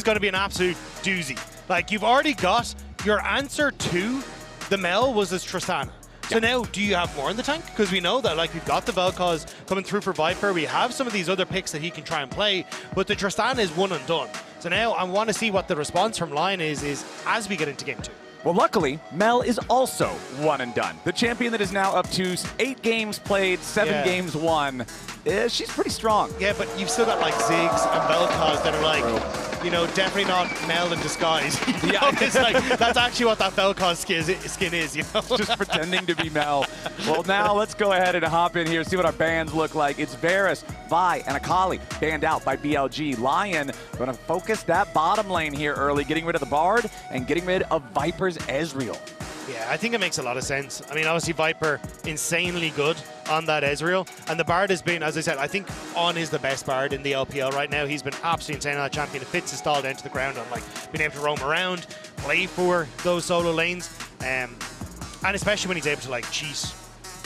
going to be an absolute doozy. Like, you've already got your answer to the Mel was as Tristana. So now, do you have more in the tank? Because we know that, like, we've got the Vel'Koz coming through for Viper. We have some of these other picks that he can try and play, but the Tristana is one and done. So now I want to see what the response from LYON is as we get into game 2. Well, luckily, Mel is also one and done. The champion that is now up to 8 games played, 7 games won. She's pretty strong. Yeah, but you've still got like Ziggs and Vel'Koz that are like, you know, definitely not Mel in disguise. Yeah, it's like, that's actually what that Vel'Koz skin is, you know? Just pretending to be Mel. Well, now let's go ahead and hop in here, see what our bans look like. It's Varus, Vi, and Akali banned out by BLG. LYON going to focus that bottom lane here early, getting rid of the Bard and getting rid of Viper's Ezreal. Yeah, I think it makes a lot of sense. I mean, obviously Viper, insanely good on that Ezreal. And the Bard has been, as I said, I think On is the best Bard in the LPL right now. He's been absolutely insane on that champion. It fits his stall down to the ground on, like, being able to roam around, play for those solo lanes. And especially when he's able to, like, cheat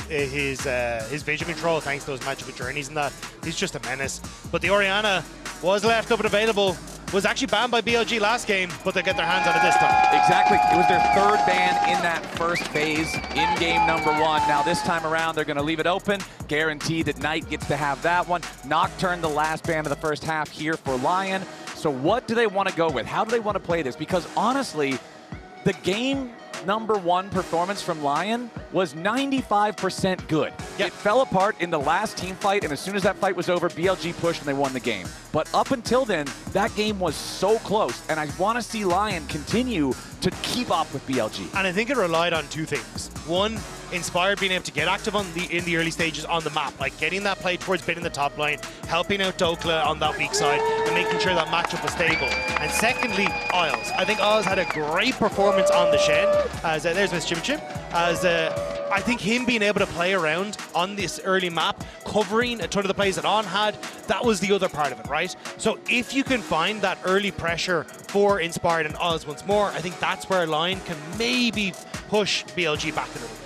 his vision control thanks to those magical journeys and that. He's just a menace. But the Orianna was left up and available. Was actually banned by BLG last game, but they get their hands on it this time. Exactly. It was their 3rd ban in that first phase in game number 1. Now this time around, they're going to leave it open. Guaranteed that Knight gets to have that one. Nocturne, the last ban of the first half here for LYON. So what do they want to go with? How do they want to play this? Because honestly, the game number 1 performance from LYON was 95% good. Yep. It fell apart in the last team fight, and as soon as that fight was over, BLG pushed and they won the game. But up until then, that game was so close, and I want to see LYON continue to keep up with BLG. And I think it relied on 2 things. One, Inspired being able to get active in the early stages on the map, like getting that play towards bidding the top line, helping out Dhokla on that weak side, and making sure that matchup was stable. And secondly, Isles. I think Isles had a great performance on the Shen, as there's Miss Chim Chim, as I think him being able to play around on this early map, covering a ton of the plays that On had, that was the other part of it, right? So if you can find that early pressure for Inspired and Isles once more, I think that's where LYON can maybe push BLG back a little bit.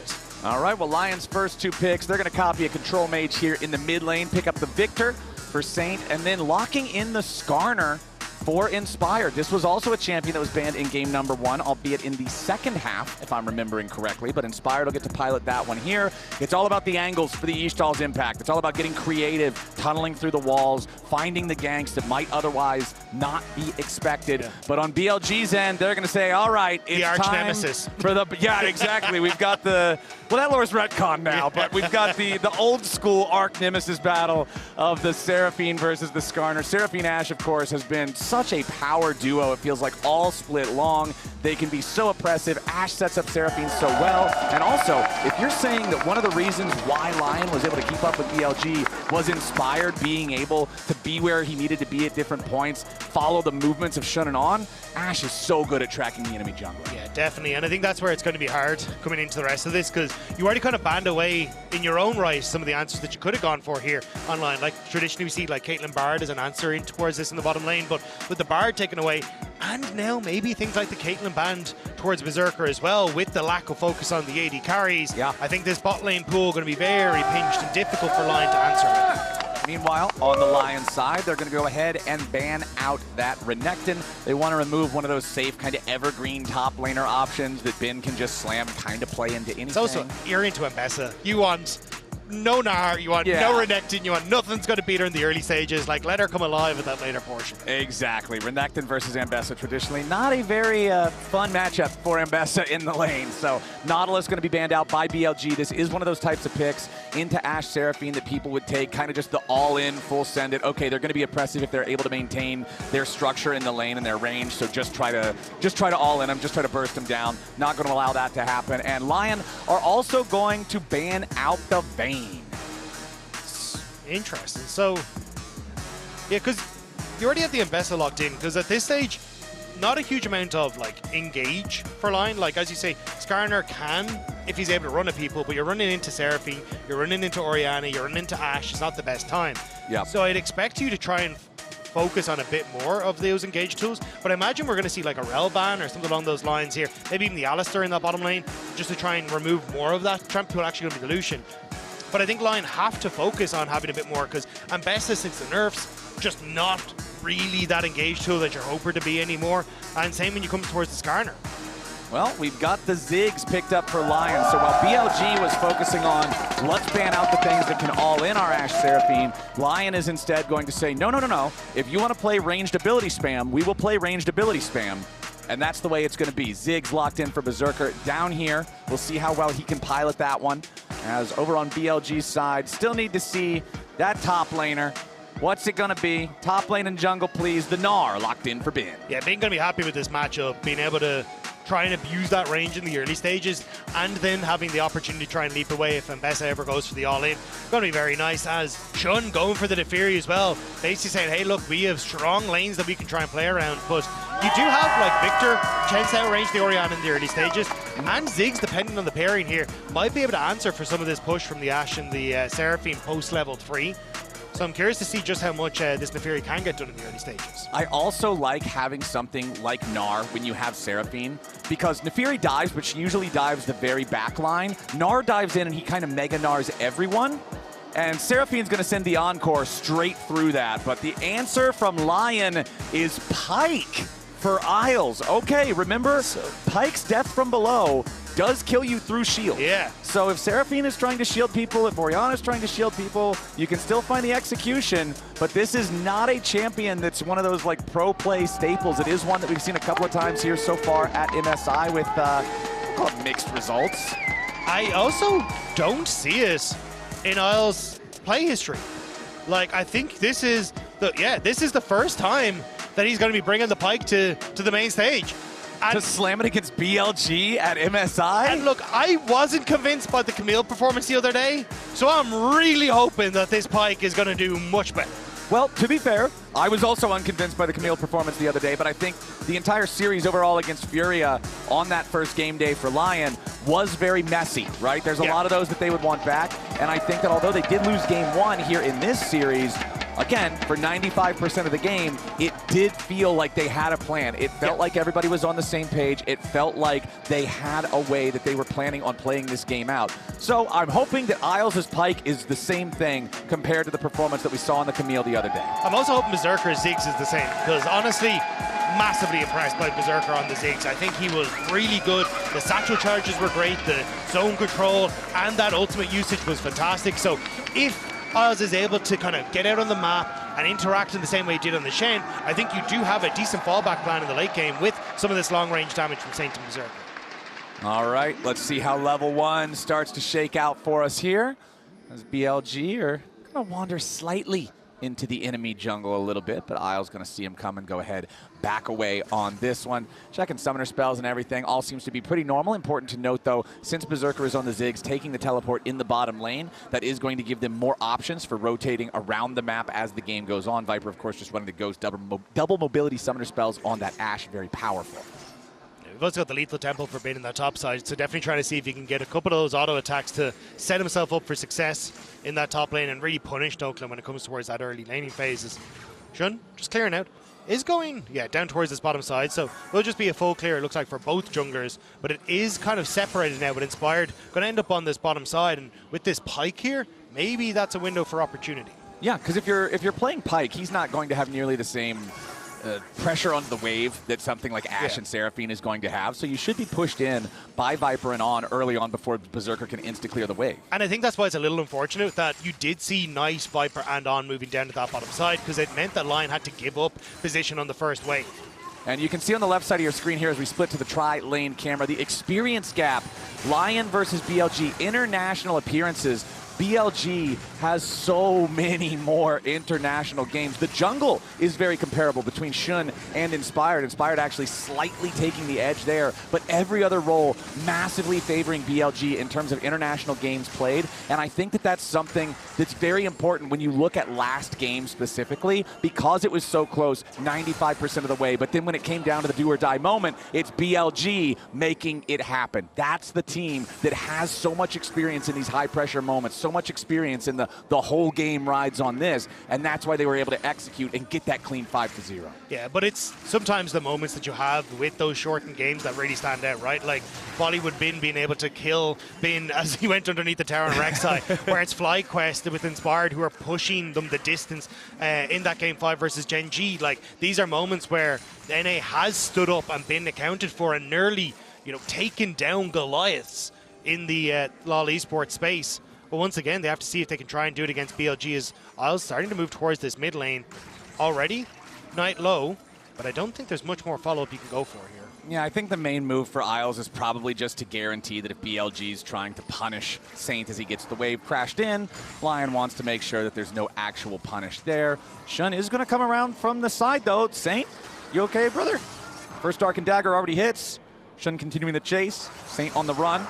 All right, well, LYON's first 2 picks, they're going to copy a control mage here in the mid lane, pick up the Viktor for Saint, and then locking in the Skarner for Inspired. This was also a champion that was banned in game number 1, albeit in the second half, if I'm remembering correctly, but Inspired will get to pilot that one here. It's all about the angles for the Ishtal's impact. It's all about getting creative, tunneling through the walls, finding the ganks that might otherwise not be expected. Yeah. But on BLG's end, they're going to say, all right, it's the arch time nemesis. For the, yeah, exactly. We've got the, well, that lore's retcon now, but we've got the old school arch nemesis battle of the Seraphine versus the Skarner. Seraphine Ashe, of course, has been such a power duo. It feels like all split long. They can be so oppressive. Ashe sets up Seraphine so well. And also, if you're saying that one of the reasons why LYON was able to keep up with BLG was Inspired being able to be where he needed to be at different points, follow the movements of Shun and On, Ashe is so good at tracking the enemy jungler. Yeah, definitely. And I think that's where it's going to be hard coming into the rest of this, because you already kind of banned away in your own right some of the answers that you could have gone for here online. Like traditionally we see like Caitlyn Bard as an answer in towards this in the bottom lane, but with the Bard taken away, and now maybe things like the Caitlyn banned towards Berserker as well, with the lack of focus on the AD carries, I think this bot lane pool going to be very pinched and difficult for LYON to answer. Meanwhile, on the LYON side, they're going to go ahead and ban out that Renekton. They want to remove one of those safe kind of evergreen top laner options that Ben can just slam, kind of play into anything. It's also, you're into Ambessa. You want no Gnar, you want no Renekton, you want nothing's going to beat her in the early stages. Like, let her come alive at that later portion. Exactly. Renekton versus Ambessa, traditionally not a very fun matchup for Ambessa in the lane. So Nautilus going to be banned out by BLG. This is one of those types of picks into Ashe Seraphine that people would take, kind of just the all-in, full send it. Okay, they're going to be oppressive if they're able to maintain their structure in the lane and their range. So just try to all in them, just try to burst them down. Not going to allow that to happen. And LYON are also going to ban out the Vayne. Interesting. So, yeah, because you already have the Ambessa locked in, because at this stage, not a huge amount of, like, engage for LYON. Like, as you say, Skarner can, if he's able to run at people, but you're running into Seraphine, you're running into Orianna, you're running into Ashe. It's not the best time. Yeah. So I'd expect you to try and focus on a bit more of those engage tools, but I imagine we're going to see like a Rel ban or something along those lines here. Maybe even the Alistar in that bottom lane, just to try and remove more of that. Tramp tool actually going to be the Lucian. But I think LYON have to focus on having a bit more, because Ambessa, since the nerfs, just not really that engaged tool that you're hoping to be anymore. And same when you come towards the Skarner. Well, we've got the Ziggs picked up for LYON. So while BLG was focusing on let's ban out the things that can all in our Ashe Seraphine, LYON is instead going to say, no, no, no, no. If you want to play ranged ability spam, we will play ranged ability spam. And that's the way it's going to be. Ziggs locked in for Berserker down here. We'll see how well he can pilot that one. As over on BLG's side, still need to see that top laner. What's it going to be? Top lane and jungle, please. The Gnar locked in for Bin. Yeah, Bin going to be happy with this matchup, being able to try and abuse that range in the early stages, and then having the opportunity to try and leap away if Ambessa ever goes for the all-in. Going to be very nice, as Shun going for the Naafiri as well, basically saying, hey, look, we have strong lanes that we can try and play around, but you do have, like, Viktor, chance to outrange the Orianna in the early stages, and Ziggs, depending on the pairing here, might be able to answer for some of this push from the Ashe and the Seraphine post-level 3. So I'm curious to see just how much this Naafiri can get done in the early stages. I also like having something like Gnar when you have Seraphine, because Naafiri dives, but she usually dives the very back line. Gnar dives in and he kind of mega Gnars everyone. And Seraphine's going to send the Encore straight through that. But the answer from LYON is Pyke for Isles. Okay, remember, Pyke's death from below does kill you through shield. Yeah. So if Seraphine is trying to shield people, if Orianna is trying to shield people, you can still find the execution, but this is not a champion that's one of those like pro play staples. It is one that we've seen a couple of times here so far at MSI with mixed results. I also don't see it in Isles' play history. Like, I think this is the first time that he's going to be bringing the Pyke to the main stage. And to slam it against BLG at MSI? And look, I wasn't convinced by the Camille performance the other day, so I'm really hoping that this Pyke is going to do much better. Well, to be fair, I was also unconvinced by the Camille performance the other day, but I think the entire series overall against Furia on that first game day for LYON was very messy, right? There's a lot of those that they would want back, and I think that although they did lose game 1 here in this series, again, for 95% of the game, it did feel like they had a plan. It felt like everybody was on the same page. It felt like they had a way that they were planning on playing this game out. So I'm hoping that Isles' Pyke is the same thing compared to the performance that we saw on the Camille the other day. I'm also hoping Berserker Ziggs is the same, because honestly, massively impressed by Berserker on the Ziggs. I think he was really good. The satchel charges were great, the zone control, and that ultimate usage was fantastic. So if Isles is able to kind of get out on the map and interact in the same way he did on the Shen, I think you do have a decent fallback plan in the late game with some of this long-range damage from Saint and Berserker. All right, let's see how level 1 starts to shake out for us here. As BLG are going to wander slightly into the enemy jungle a little bit, but Isles going to see him come and go ahead, back away on this one. Checking summoner spells and everything, all seems to be pretty normal. Important to note, though, since Berserker is on the Ziggs, taking the teleport in the bottom lane, that is going to give them more options for rotating around the map as the game goes on. Viper, of course, just running the Ghost double mobility summoner spells on that Ashe, very powerful. We've also got the Lethal Temple for Bin in that top side, so definitely trying to see if he can get a couple of those auto attacks to set himself up for success in that top lane and really punish Dhokla when it comes towards that early laning phases. Shun, just clearing out, is going, down towards this bottom side, so will just be a full clear, it looks like, for both junglers, but it is kind of separated now, but Inspired going to end up on this bottom side, and with this Pyke here, maybe that's a window for opportunity. Yeah, because if you're playing Pyke, he's not going to have nearly the same pressure on the wave that something like Ashe and Seraphine is going to have. So you should be pushed in by Viper and On early on before Berserker can insta-clear the wave. And I think that's why it's a little unfortunate that you did see nice Viper and On moving down to that bottom side, because it meant that LYON had to give up position on the first wave. And you can see on the left side of your screen here as we split to the tri-lane camera, the experience gap. LYON versus BLG, international appearances. BLG has so many more international games. The jungle is very comparable between Shun and Inspired. Inspired actually slightly taking the edge there, but every other role massively favoring BLG in terms of international games played. And I think that that's something that's very important when you look at last game specifically, because it was so close 95% of the way. But then when it came down to the do or die moment, it's BLG making it happen. That's the team that has so much experience in these high pressure moments, so much experience, and the whole game rides on this, and that's why they were able to execute and get that clean 5-0. Yeah, but it's sometimes the moments that you have with those shortened games that really stand out, right? Like Bollywood Bin being able to kill Bin as he went underneath the tower on Rek'Sai, where it's FlyQuest with Inspired who are pushing them the distance in that game 5 versus Gen G. Like, these are moments where NA has stood up and been accounted for and nearly, you know, taken down Goliaths in the LoL esports space. But once again, they have to see if they can try and do it against BLG, as Isles starting to move towards this mid lane already. Knight low, but I don't think there's much more follow-up you can go for here. Yeah, I think the main move for Isles is probably just to guarantee that if BLG is trying to punish Saint as he gets the wave crashed in, LYON wants to make sure that there's no actual punish there. Shun is going to come around from the side, though. Saint, you okay, brother? First Dark and Dagger already hits. Shun continuing the chase. Saint on the run.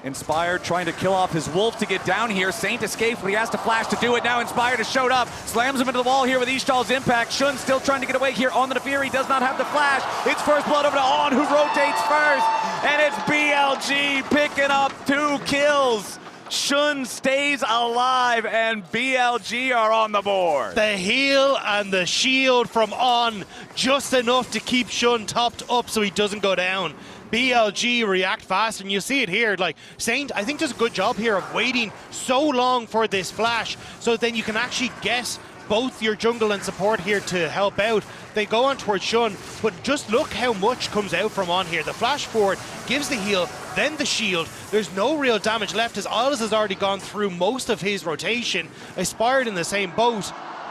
Inspired trying to kill off his wolf to get down here. Saint escapes, but he has to flash to do it. Now Inspired has showed up, slams him into the wall here with Ishtal's impact. Shun still trying to get away here on the Naafiri. Does not have the flash. It's first blood over to On, who rotates first. And it's BLG picking up 2 kills. Shun stays alive, and BLG are on the board. The heal and the shield from On, just enough to keep Shun topped up so he doesn't go down. BLG react fast, and you see it here. Like, Saint, I think, does a good job here of waiting so long for this flash, so then you can actually get both your jungle and support here to help out. They go on towards Shun, but just look how much comes out from On here. The flash forward gives the heal, then the shield. There's no real damage left as Isles has already gone through most of his rotation. Aspired in the same boat,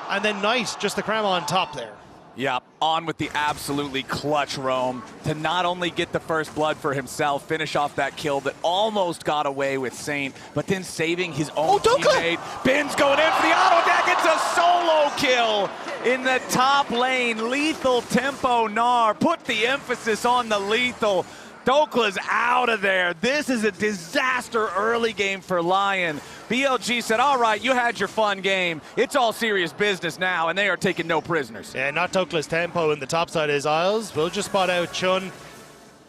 and then Knight just the crown on top there. Yeah, On with the absolutely clutch roam to not only get the first blood for himself, finish off that kill that almost got away with Saint, but then saving his own teammate. Bin's going in for the auto deck. It's a solo kill in the top lane. Lethal tempo Gnar. Put the emphasis on the lethal. Dhokla's out of there. This is a disaster early game for LYON. BLG said, all right, you had your fun game. It's all serious business now, and they are taking no prisoners. Yeah, not Dhokla's tempo in the top side is Isles. We'll just spot out Chun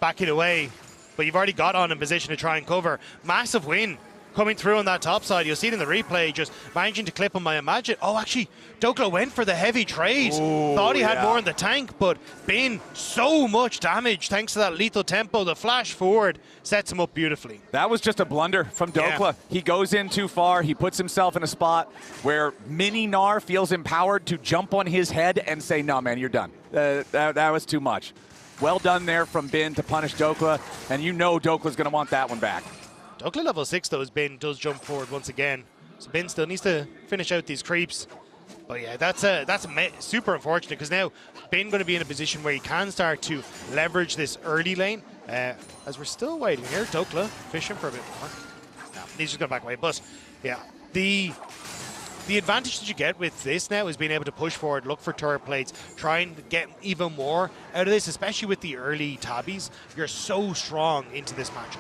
backing away, but you've already got On in position to try and cover. Massive win coming through on that top side. You'll see it in the replay, just managing to clip him, I imagine. Oh, actually, Dhokla went for the heavy trade. Ooh, thought he had more in the tank, but Bin, so much damage thanks to that lethal tempo. The flash forward sets him up beautifully. That was just a blunder from Dhokla. Yeah. He goes in too far. He puts himself in a spot where mini Gnar feels empowered to jump on his head and say, no, man, you're done. That was too much. Well done there from Bin to punish Dhokla, and you know Dhokla's going to want that one back. Dhokla level 6 though, as Bin does jump forward once again. So Bin still needs to finish out these creeps. But yeah, that's super unfortunate, because now Bin going to be in a position where he can start to leverage this early lane. As we're still waiting here, Dhokla fishing for a bit more. No, he's just going to back away. But yeah, the advantage that you get with this now is being able to push forward, look for turret plates, try and get even more out of this, especially with the early tabbies. You're so strong into this matchup.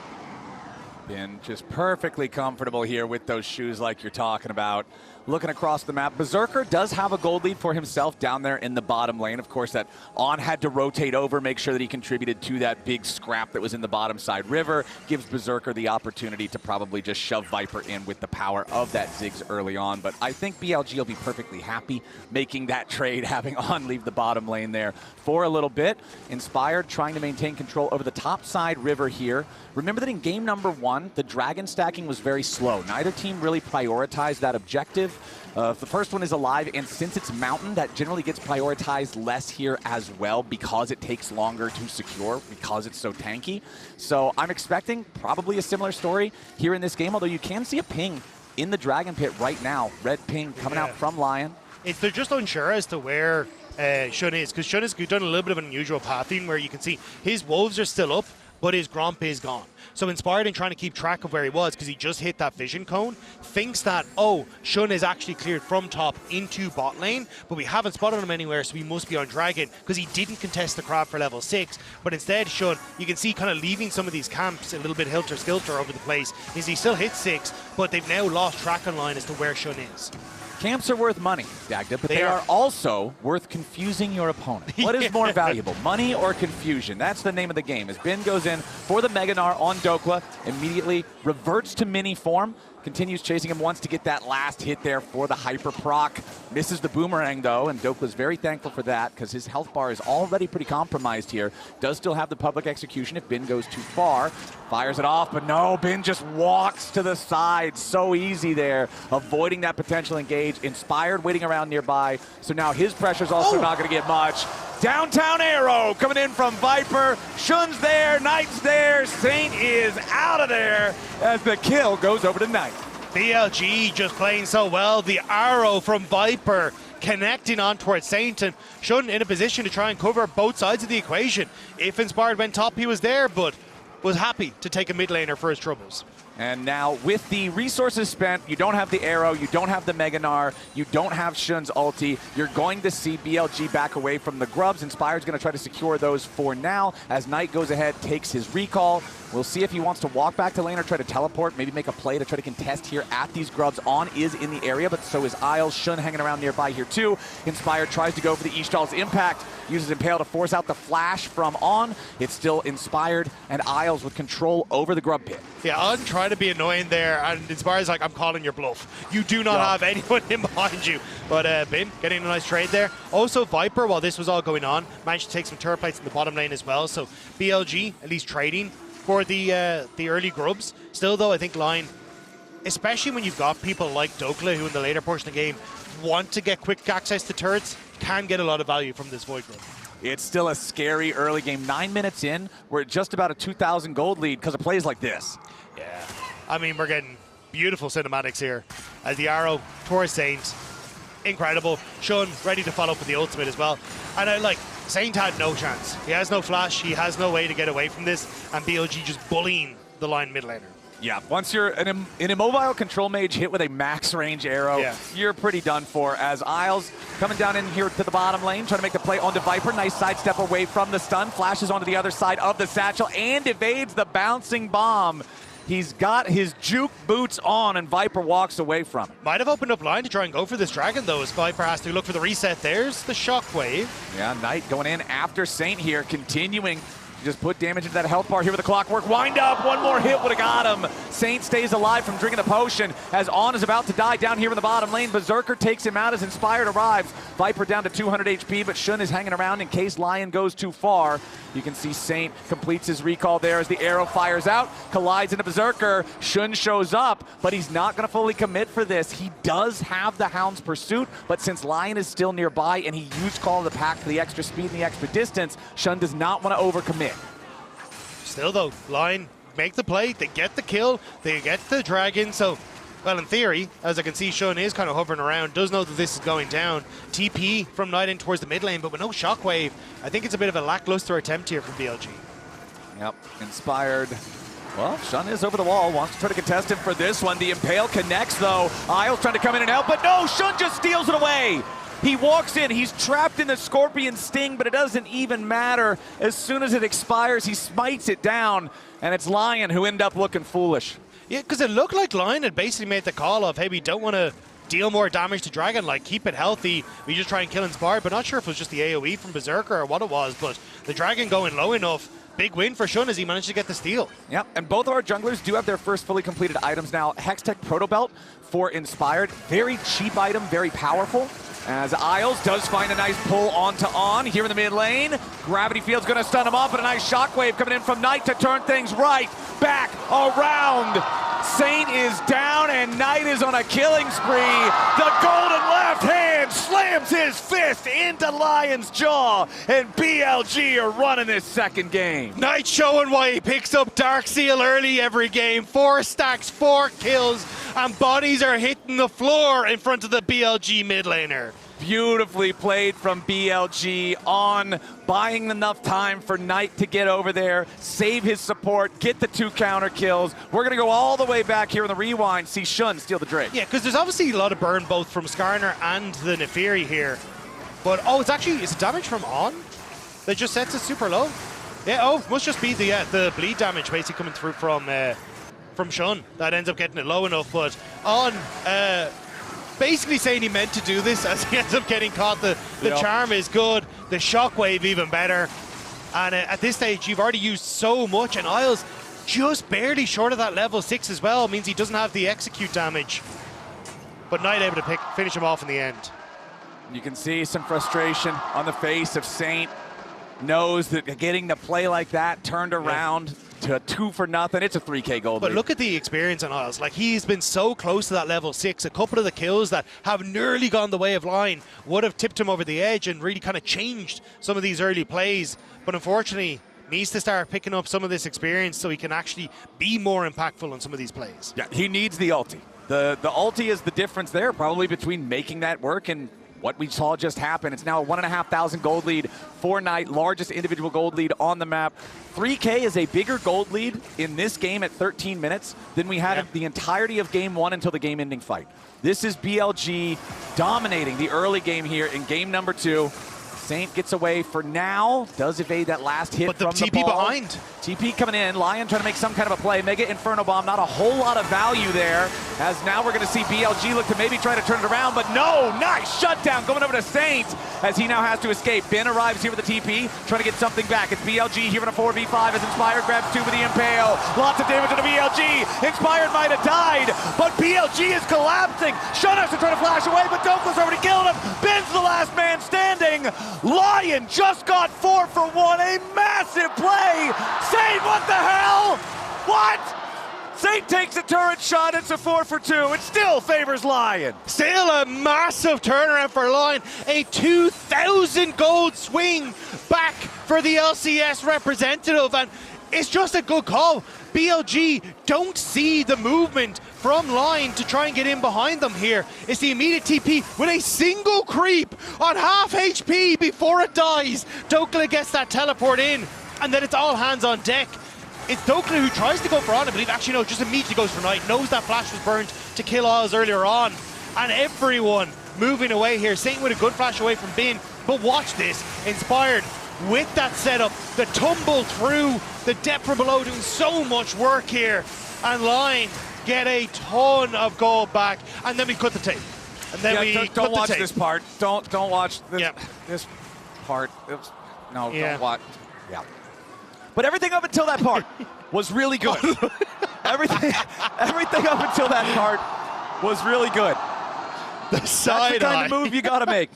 Bin just perfectly comfortable here with those shoes like you're talking about. Looking across the map, Berserker does have a gold lead for himself down there in the bottom lane. Of course, that On had to rotate over, make sure that he contributed to that big scrap that was in the bottom side river. Gives Berserker the opportunity to probably just shove Viper in with the power of that Ziggs early on. But I think BLG will be perfectly happy making that trade, having On leave the bottom lane there for a little bit. Inspired trying to maintain control over the top side river here. Remember that in game number 1, the dragon stacking was very slow. Neither team really prioritized that objective. The first one is alive, and since it's mountain, that generally gets prioritized less here as well because it takes longer to secure, because it's so tanky. So I'm expecting probably a similar story here in this game, although you can see a ping in the dragon pit right now. Red ping coming out from LYON. They're just unsure as to where Shun is, because Shun has done a little bit of an unusual pathing where you can see his wolves are still up, but his Gromp is gone. So Inspired, in trying to keep track of where he was, because he just hit that vision cone, thinks that, oh, Shun is actually cleared from top into bot lane, but we haven't spotted him anywhere, so he must be on Dragon, because he didn't contest the crab for level 6. But instead, Shun, you can see kind of leaving some of these camps a little bit hilter-skelter over the place, is he still hits 6, but they've now lost track online as to where Shun is. Camps are worth money, Dagda, but they are also worth confusing your opponent. What is more valuable, money or confusion? That's the name of the game. As Bin goes in for the Mega Gnar on Dhokla, immediately reverts to mini form, continues chasing him, wants to get that last hit there for the hyper proc. Misses the boomerang though, and Dhokla's very thankful for that because his health bar is already pretty compromised here. Does still have the public execution if Bin goes too far. Fires it off, but no, Bin just walks to the side. So easy there, avoiding that potential engage. Inspired waiting around nearby, so now his pressure's also not going to get much. Downtown arrow coming in from Viper. Shun's there, Knight's there, Saint is out of there as the kill goes over to Knight. BLG just playing so well. The arrow from Viper connecting on towards Saint, and Shun in a position to try and cover both sides of the equation. If Inspired went top, he was there, but was happy to take a mid laner for his troubles. And now with the resources spent, you don't have the arrow, you don't have the Mega Gnar, you don't have Shun's ulti. You're going to see BLG back away from the grubs. Inspired's going to try to secure those for now as Knight goes ahead, takes his recall. We'll see if he wants to walk back to lane or try to teleport, maybe make a play to try to contest here at these grubs. On is in the area, but so is Isles. Shun hanging around nearby here too. Inspired tries to go for the Ishtal's impact, uses Impale to force out the flash from On. It's still Inspired and Isles with control over the grub pit. Yeah, On tried to be annoying there, and Inspired's like, I'm calling your bluff. You do not have anyone in behind you. But Bin getting a nice trade there. Also, Viper, while this was all going on, managed to take some turret plates in the bottom lane as well. So BLG at least trading for the early grubs. Still though, I think LYON, especially when you've got people like Dhokla who in the later portion of the game want to get quick access to turrets, can get a lot of value from this Void grub. It's still a scary early game. 9 minutes in, we're at just about a 2,000 gold lead because of plays like this. Yeah, I mean, we're getting beautiful cinematics here as the arrow towards Saint. Incredible. Shun ready to follow up with the ultimate as well. And Saint had no chance. He has no flash, he has no way to get away from this, and BLG just bullying the LYON mid laner. Yeah, once you're an immobile control mage hit with a max range arrow, you're pretty done for. As Isles coming down in here to the bottom lane, trying to make the play onto Viper. Nice sidestep away from the stun, flashes onto the other side of the satchel, and evades the bouncing bomb. He's got his juke boots on, and Viper walks away from it. Might have opened up line to try and go for this dragon, though, as Viper has to look for the reset. There's the shockwave. Yeah, Knight going in after Saint here, continuing to just put damage into that health bar here with the clockwork. Wind up, one more hit would have got him. Saint stays alive from drinking the potion as On is about to die down here in the bottom lane. Berserker takes him out as Inspired arrives. Viper down to 200 HP, but Shun is hanging around in case LYON goes too far. You can see Saint completes his recall there as the arrow fires out, collides into Berserker. Shun shows up, but he's not going to fully commit for this. He does have the Hound's Pursuit, but since LYON is still nearby and he used Call of the Pack for the extra speed and the extra distance, Shun does not want to overcommit. Still though, LYON make the play, they get the kill, they get the dragon, so, well, in theory, as I can see, Shun is kind of hovering around, does know that this is going down. TP from Knight in towards the mid lane, but with no shockwave, I think it's a bit of a lackluster attempt here from BLG. Yep, Inspired. Well, Shun is over the wall, wants to try to contest him for this one. The Impale connects, though. Isles trying to come in and help, but no, Shun just steals it away. He walks in, he's trapped in the Scorpion Sting, but it doesn't even matter. As soon as it expires, he smites it down, and it's LYON who end up looking foolish. Yeah, because it looked like LYON had basically made the call of, hey, we don't want to deal more damage to Dragon, like keep it healthy, we just try and kill Inspired, but not sure if it was just the AoE from Berserker or what it was, but the Dragon going low enough, big win for Shun as he managed to get the steal. Yep, and both of our junglers do have their first fully completed items now. Hextech Proto Belt for Inspired, very cheap item, very powerful. As Isles does find a nice pull onto On here in the mid lane. Gravity Field's gonna stun him off, but a nice shockwave coming in from Knight to turn things right back around. Saint is down and Knight is on a killing spree. The golden left hand slams his fist into LYON's jaw, and BLG are running this second game. Knight showing why he picks up Dark Seal early every game. 4 stacks, 4 kills, and bodies are hitting the floor in front of the BLG mid laner. Beautifully played from BLG, On buying enough time for Knight to get over there, save his support, get the 2 counter kills. We're going to go all the way back here in the rewind, see Shun steal the Drake. Yeah, because there's obviously a lot of burn both from Skarner and the Naafiri here. But, oh, it's it damage from On? That just sets it super low? Yeah, oh, must just be the bleed damage basically coming through from Shun. That ends up getting it low enough, but On... basically saying he meant to do this as he ends up getting caught. The charm is good, the shockwave even better. And at this stage, you've already used so much, and Isles just barely short of that level 6 as well. Means he doesn't have the execute damage. But Knight able to finish him off in the end. You can see some frustration on the face of Saint. Knows that getting the play like that turned around to a 2 for nothing. It's a 3K gold But lead. look at the experience on Isles. Like, he's been so close to that level 6. A couple of the kills that have nearly gone the way of LYON would have tipped him over the edge and really kind of changed some of these early plays. But unfortunately, needs to start picking up some of this experience so he can actually be more impactful on some of these plays. Yeah, he needs the ulti. The ulti is the difference there, probably between making that work and what we saw just happen. It's now a 1,500 gold lead for Knight, largest individual gold lead on the map. 3K is a bigger gold lead in this game at 13 minutes than we had the entirety of game 1 until the game-ending fight. This is BLG dominating the early game here in game number 2. Saint gets away for now, does evade that last hit from the TP ball. behind. TP coming in, LYON trying to make some kind of a play. Mega Inferno Bomb, not a whole lot of value there, as now we're going to see BLG look to maybe try to turn it around, but no, nice shutdown going over to Saint, as he now has to escape. Ben arrives here with the TP, trying to get something back. It's BLG here in a 4v5 as Inspired grabs 2 with the Impale. Lots of damage on the BLG. Inspired might have died, but BLG is collapsing. Shun has to try to flash away, but Dhokla's already killed him. Ben's the last man standing. LYON just got 4 for 1, a massive play. Saint, what the hell? What? Saint takes a turret shot, it's a 4 for 2. It still favors LYON. Still a massive turnaround for LYON. A 2,000 gold swing back for the LCS representative, and it's just a good call. BLG don't see the movement from LYON to try and get in behind them here. It's the immediate TP with a single creep on half HP before it dies. Dhokla gets that teleport in, and then it's all hands on deck. It's Dhokla who tries to go for on, I believe. Actually, no, just immediately goes for Knight. Knows that flash was burned to kill Isles earlier on. And everyone moving away here. Saint with a good flash away from Bin. But watch this. Inspired with that setup. The tumble through the depth from below, doing so much work here. And LYON get a ton of gold back. And then we cut the tape. And then we don't watch the tape. this part. Don't watch this, this part. Don't watch. Yeah. But everything up until that part was really good. everything up until that part was really good. The side That's the kind of move you gotta make.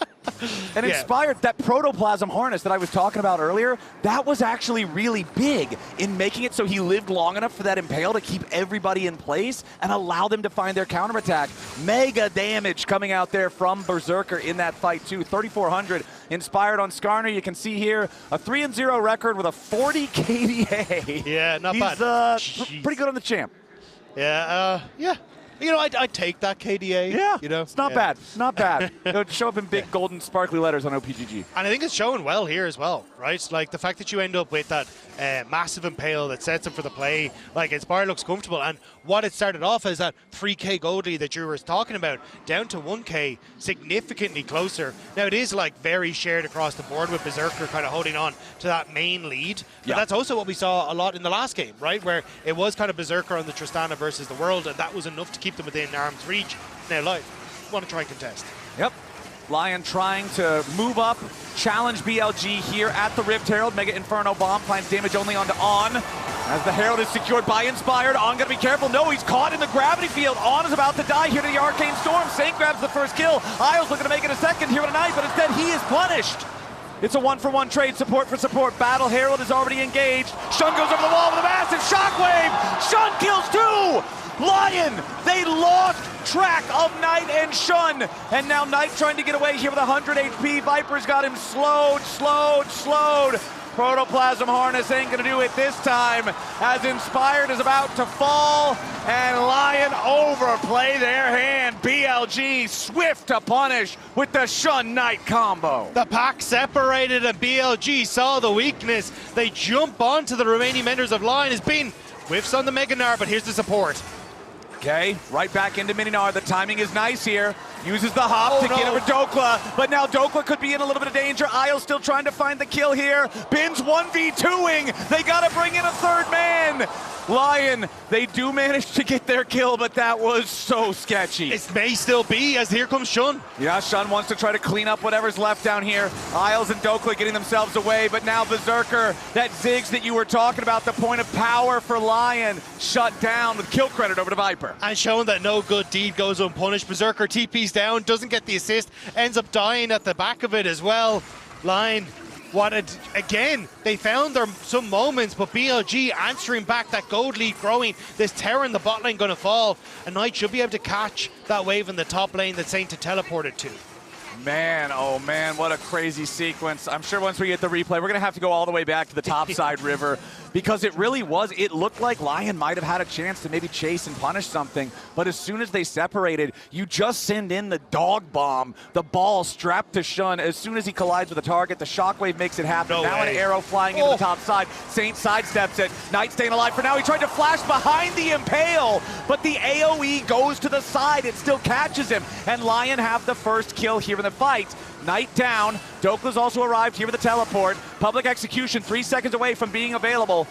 And Inspired, that protoplasm harness that I was talking about earlier, that was actually really big in making it so he lived long enough for that Impale to keep everybody in place and allow them to find their counterattack. Mega damage coming out there from Berserker in that fight too. 3,400 Inspired on Skarner. You can see here a 3-0 record with a 40 KDA. Yeah, not bad. He's pretty good on the champ. Yeah, You know, I'd take that KDA. Yeah, you know, it's not bad. Not bad. It would show up in big golden sparkly letters on OPGG. And I think it's showing well here as well, right? Like the fact that you end up with that massive Impale that sets up for the play, like Inspire looks comfortable. And what it started off as that 3K gold lead that you were talking about, down to 1K, significantly closer. Now it is like very shared across the board with Berserker kind of holding on to that main lead. But that's also what we saw a lot in the last game, right? Where it was kind of Berserker on the Tristana versus the World, and that was enough to keep them within arm's reach. Now, LYON want to try and contest. Yep. LYON trying to move up, challenge BLG here at the Rift Herald. Mega Inferno Bomb finds damage only onto On. As the Herald is secured by Inspired, On gotta be careful. No, he's caught in the gravity field. On is about to die here to the Arcane Storm. Saint grabs the first kill. Isles looking to make it a second here with a knife, but instead he is punished. It's a 1-for-1 trade, support for support. Battle Herald is already engaged. Shun goes over the wall with a massive shockwave. Shun kills 2. LYON, they lost track of Knight and Shun. And now Knight trying to get away here with 100 HP. Viper's got him slowed. Protoplasm harness ain't gonna do it this time, as Inspired is about to fall, and LYON overplay their hand. BLG swift to punish with the Shun Knight combo. The pack separated and BLG saw the weakness. They jump onto the remaining members of LYON. Has been whiffs on the Mega Gnar, but here's the support. Okay, right back into Mini Gnar. The timing is nice here. Uses the hop to get over Dhokla, but now Dhokla could be in a little bit of danger. Isle still trying to find the kill here. Bin's 1v2ing. They got to bring in a third man. LYON, they do manage to get their kill, but that was so sketchy. It may still be, as here comes Shun. Yeah, Shun wants to try to clean up whatever's left down here. Isles and Dhokla getting themselves away, but now Berserker, that Ziggs that you were talking about, the point of power for LYON, shut down with kill credit over to Viper. And showing that no good deed goes unpunished. Berserker TP's down, doesn't get the assist, ends up dying at the back of it as well. LYON, again, they found some moments, but BLG answering back, that gold lead growing, this tower in the bot lane going to fall, and Knight should be able to catch that wave in the top lane that Saint had teleported to. Man, oh man, what a crazy sequence. I'm sure once we get the replay, we're going to have to go all the way back to the top side river, because it really was, it looked like LYON might have had a chance to maybe chase and punish something, but as soon as they separated, you just send in the dog bomb, the ball strapped to Shun. As soon as he collides with a target, the shockwave makes it happen. No now way. An arrow flying into the top side. Saint sidesteps it. Knight staying alive for now. He tried to flash behind the Impale, but the AoE goes to the side. It still catches him, and LYON have the first kill here in the fight. Knight down. Dhokla's also arrived here with the teleport. Public execution 3 seconds away from being available.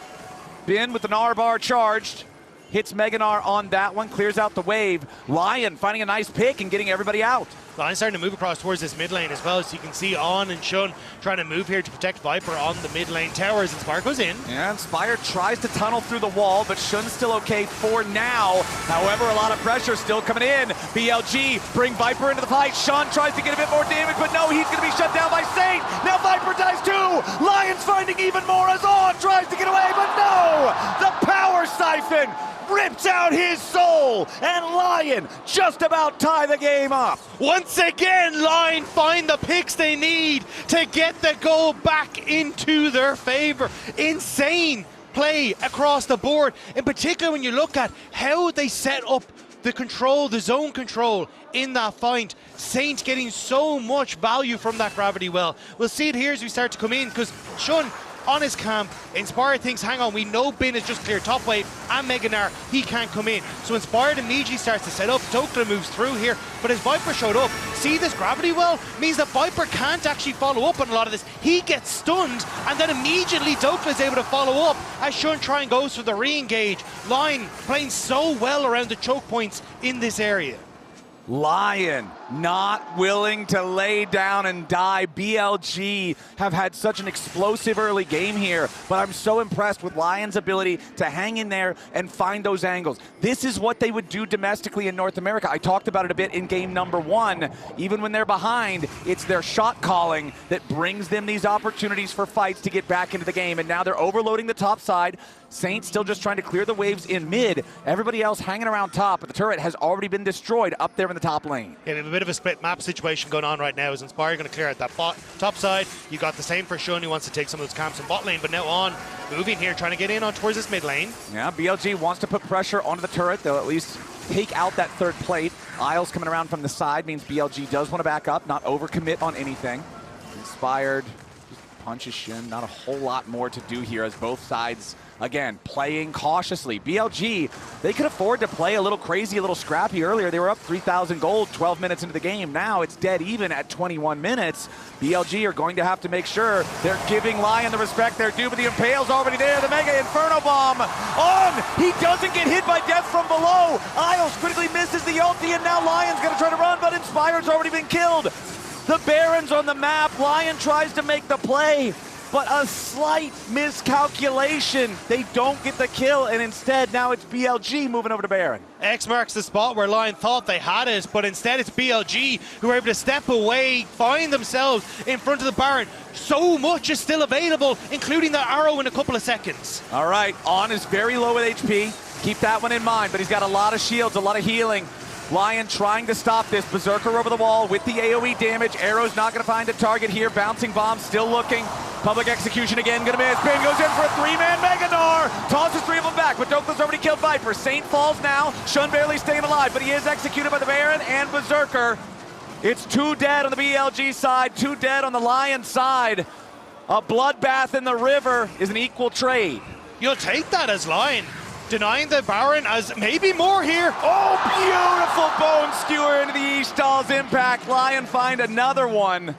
Bin with the Gnar bar charged. Hits Gnar on that one, clears out the wave. LYON finding a nice pick and getting everybody out. LYON starting to move across towards this mid lane as well, so you can see On and Shun trying to move here to protect Viper on the mid lane towers. Inspire goes in. Yeah, Inspire tries to tunnel through the wall, but Shun's still okay for now. However, a lot of pressure still coming in. BLG bring Viper into the fight. Shun tries to get a bit more damage, but no, he's going to be shut down by Saint. Now Viper dies too. LYON's finding even more as On tries to get away, but no! The power siphon rips out his soul, and LYON just about tie the game up. Once again, LYON find the picks they need to get the goal back into their favor. Insane play across the board, in particular when you look at how they set up the control, the zone control in that fight. Saint getting so much value from that gravity well. We'll see it here as we start to come in, because Shun on his camp, Inspired thinks, hang on, we know Bin is just clear top wave and Gnar, he can't come in. So Inspired immediately starts to set up. Dhokla moves through here, but as Viper showed up, see this gravity well means that Viper can't actually follow up on a lot of this. He gets stunned, and then immediately Dhokla is able to follow up as Shun try and goes for the re-engage. LYON playing so well around the choke points in this area. LYON not willing to lay down and die. BLG have had such an explosive early game here, but I'm so impressed with LYON's ability to hang in there and find those angles. This is what they would do domestically in North America. I talked about it a bit in game number 1. Even when they're behind, it's their shot calling that brings them these opportunities for fights to get back into the game, and now they're overloading the top side. Saint still just trying to clear the waves in mid. Everybody else hanging around top, but the turret has already been destroyed up there in the top lane. Yeah, we have a bit of a split map situation going on right now. As Inspire going to clear out that top side. You got the same for Shun, who wants to take some of those camps in bot lane, but now On moving here, trying to get in on towards this mid lane. Yeah, BLG wants to put pressure onto the turret. They'll at least take out that third plate. Isles coming around from the side means BLG does want to back up, not overcommit on anything. Inspired just punches Shun. Not a whole lot more to do here as both sides, again, playing cautiously. BLG, they could afford to play a little crazy, a little scrappy earlier. They were up 3,000 gold 12 minutes into the game. Now it's dead even at 21 minutes. BLG are going to have to make sure they're giving LYON the respect they're due, but the Impale's already there. The Mega Inferno Bomb on! He doesn't get hit by death from below. Isles critically misses the ulti, and now LYON's gonna try to run, but Inspired's already been killed. The Baron's on the map. LYON tries to make the play, but a slight miscalculation. They don't get the kill, and instead now it's BLG moving over to Baron. X marks the spot where LYON thought they had it, but instead it's BLG who are able to step away, find themselves in front of the Baron. So much is still available, including the arrow in a couple of seconds. All right, On is very low with HP. Keep that one in mind, but he's got a lot of shields, a lot of healing. LYON trying to stop this. Berserker over the wall with the AoE damage. Arrow's not going to find a target here. Bouncing bomb still looking. Public execution again, going to miss. Bin goes in for a 3-man Gnar. Tosses 3 of them back, but Dhokla's already killed Viper. Saint falls now. Shun barely staying alive, but he is executed by the Baron and Berserker. It's 2 dead on the BLG side, 2 dead on the LYON side. A bloodbath in the river is an equal trade. You'll take that as LYON. denying the Baron as maybe more here. Oh, beautiful bone skewer into the Ishtal's impact. LYON find another one.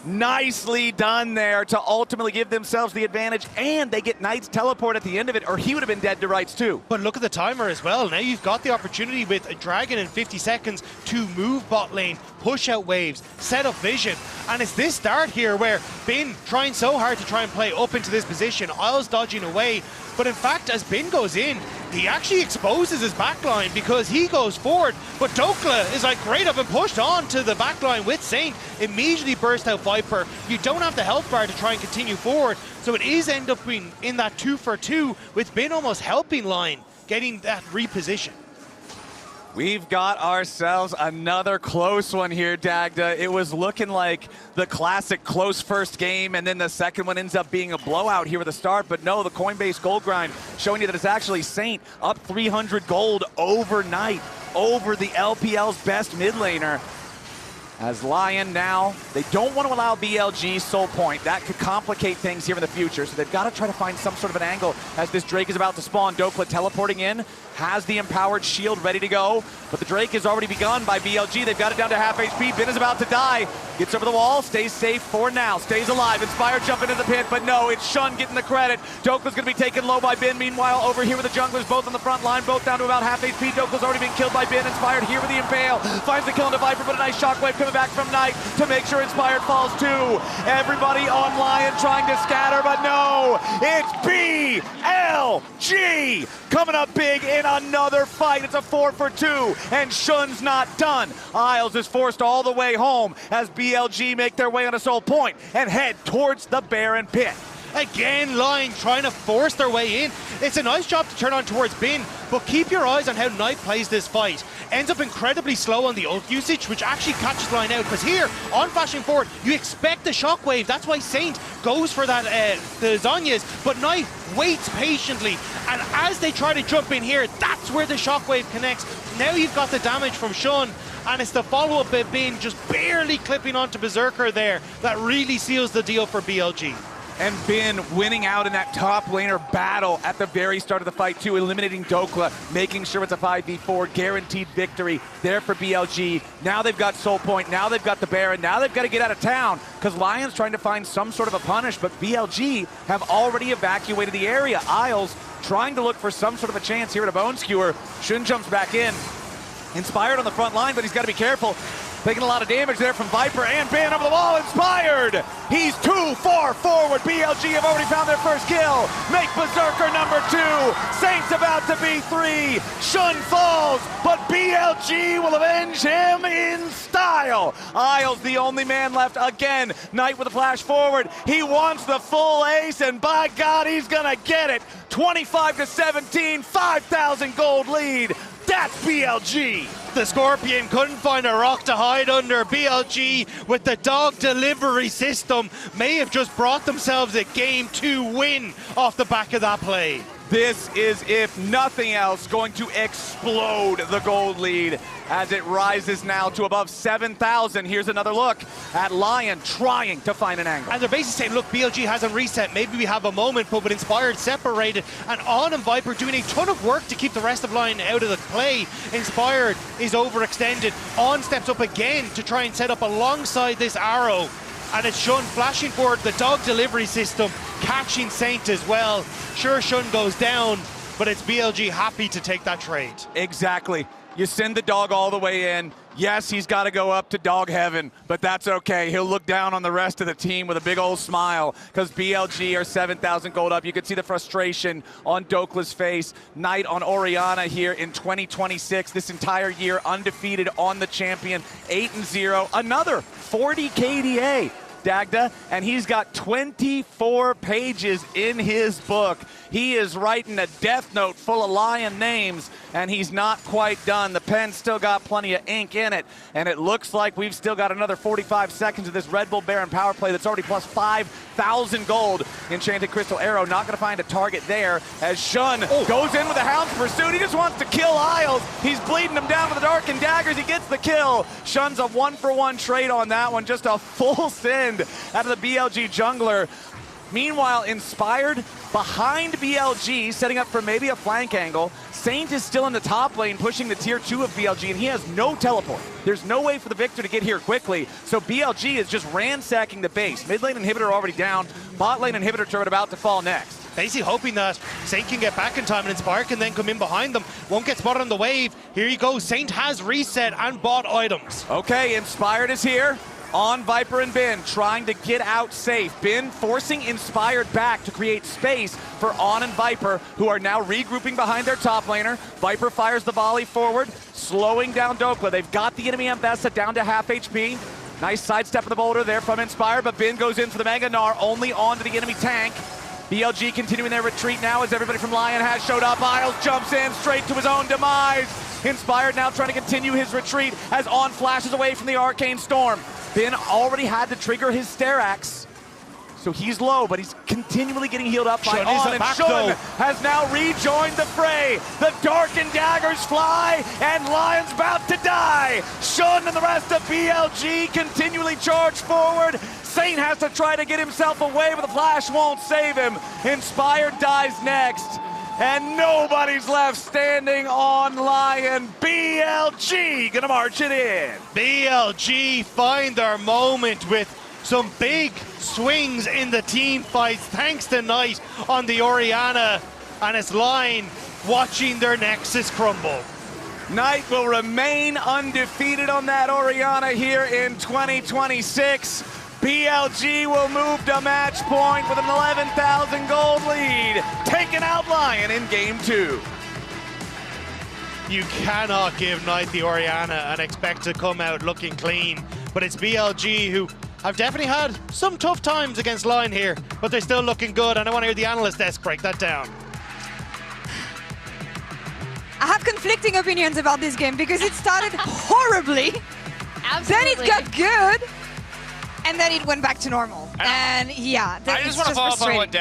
Nicely done there to ultimately give themselves the advantage, and they get Knight's teleport at the end of it, or he would have been dead to rights too. But look at the timer as well. Now you've got the opportunity with a Dragon in 50 seconds to move bot lane, push out waves, set up vision. And it's this start here where Bin trying so hard to try and play up into this position, Isles dodging away. But in fact, as Bin goes in, he actually exposes his backline because he goes forward. But Dhokla is like, great, I've been pushed on to the backline with Saint. Immediately burst out Viper. You don't have the health bar to try and continue forward. So it is end up being in that 2-for-2 with Bin almost helping LYON getting that reposition. We've got ourselves another close one here, Dagda. It was looking like the classic close first game, and then the second one ends up being a blowout here at the start. But no, the Coinbase gold grind showing you that it's actually Saint up 300 gold overnight over the LPL's best mid laner. As LYON now, they don't want to allow BLG soul point. That could complicate things here in the future, so they've got to try to find some sort of an angle as this Drake is about to spawn. Dhokla teleporting in, has the empowered shield ready to go, but the Drake has already begun by BLG. They've got it down to half HP. Bin is about to die. Gets over the wall, stays safe for now, stays alive. Inspired jumping into the pit, but no, it's Shun getting the credit. Dhokla's going to be taken low by Bin. Meanwhile, over here with the junglers, both on the front line, both down to about half HP. Dhokla's already been killed by Bin. Inspired here with the Impale. Finds the kill into Viper, but a nice shockwave coming back from Knight to make sure Inspired falls too. Everybody on LYON trying to scatter, but no, it's BLG coming up big in another fight. It's a 4-for-2, and Shun's not done. Isles is forced all the way home as BLG make their way on a soul point and head towards the Baron pit. Again, LYON trying to force their way in. It's a nice job to turn on towards Bin, but keep your eyes on how Knight plays this fight. Ends up incredibly slow on the ult usage, which actually catches LYON out, because here, on flashing forward, you expect the shockwave. That's why Saint goes for that, the Zhonya's, but Knight waits patiently, and as they try to jump in here, that's where the shockwave connects. Now you've got the damage from Shun, and it's the follow-up bit Bin just barely clipping onto Berserker there that really seals the deal for BLG. And Bin winning out in that top laner battle at the very start of the fight too, eliminating Dhokla, making sure it's a 5v4, guaranteed victory there for BLG. Now they've got soul point, now they've got the Baron, now they've got to get out of town because LYON's trying to find some sort of a punish, but BLG have already evacuated the area. Isles trying to look for some sort of a chance here at a bone skewer. Shun jumps back in. Inspired on the front line, but he's got to be careful. Taking a lot of damage there from Viper and Bin over the wall. Inspired! He's too far forward. BLG have already found their first kill. Make Berserker number 2. Saint's about to be 3. Shun falls, but BLG will avenge him in style. Isles the only man left again. Knight with a flash forward. He wants the full ace, and by God, he's gonna get it. 25-17, 5,000 gold lead. That's BLG. The Scorpion couldn't find a rock to hide under. BLG with the dog delivery system may have just brought themselves a Game 2 win off the back of that play. This is, if nothing else, going to explode the gold lead as it rises now to above 7,000. Here's another look at LYON trying to find an angle. And they're basically saying, look, BLG hasn't reset. Maybe we have a moment, but with Inspired separated and On and Viper doing a ton of work to keep the rest of LYON out of the play. Inspired is overextended. On steps up again to try and set up alongside this arrow. And it's Shun flashing forward, the dog delivery system, catching Saint as well. Sure, Shun goes down, but it's BLG happy to take that trade. Exactly. You send the dog all the way in. Yes, he's got to go up to dog heaven, but that's okay. He'll look down on the rest of the team with a big old smile because BLG are 7,000 gold up. You can see the frustration on Dhokla's face. Knight on Orianna here in 2026. This entire year undefeated on the champion, 8-0. Another 40 KDA. Dagda, and he's got 24 pages in his book. He is writing a death note full of LYON names, and he's not quite done. The pen's still got plenty of ink in it, and it looks like we've still got another 45 seconds of this Red Bull Baron power play that's already plus 5,000 gold. Enchanted Crystal Arrow not going to find a target there as Shun goes in with a Hound's Pursuit. He just wants to kill Isles. He's bleeding him down with the Dark and Daggers. He gets the kill. Shun's a 1-for-1 trade on that one. Just a full send out of the BLG jungler. Meanwhile, Inspired behind BLG, setting up for maybe a flank angle. Saint is still in the top lane, pushing the tier 2 of BLG, and he has no teleport. There's no way for the Viktor to get here quickly, so BLG is just ransacking the base. Mid lane inhibitor already down, bot lane inhibitor turret about to fall next. Basically hoping that Saint can get back in time and Inspire can then come in behind them. Won't get spotted on the wave. Here you go. Saint has reset and bought items. Okay, Inspired is here on Viper and Bin, trying to get out safe. Bin forcing Inspired back to create space for On and Viper, who are now regrouping behind their top laner. Viper fires the volley forward, slowing down Dhokla. They've got the enemy Ambessa down to half HP. Nice sidestep of the boulder there from Inspired, but Bin goes in for the Mega Gnar, only onto the enemy tank. BLG continuing their retreat now as everybody from LYON has showed up. Isles jumps in straight to his own demise. Inspired now trying to continue his retreat as On flashes away from the Arcane Storm. Bin already had to trigger his Sterax, so he's low, but he's continually getting healed up by On, and Shun has now rejoined the fray. The darkened daggers fly, and LYON's about to die. Shun and the rest of BLG continually charge forward. Saint has to try to get himself away, but the flash won't save him. Inspired dies next, and nobody's left standing on LYON. BLG gonna march it in. BLG find their moment with some big swings in the team fights, thanks to Knight on the Orianna and his line, watching their Nexus crumble. Knight will remain undefeated on that Orianna here in 2026. BLG will move to match point with an 11,000 gold lead, taking out LYON in game 2. You cannot give Knight the Orianna and expect to come out looking clean, but it's BLG who have definitely had some tough times against LYON here, but they're still looking good, and I want to hear the analyst desk break that down. I have conflicting opinions about this game because it started horribly, then it got good, and then it went back to normal. And yeah, I just want to follow up on what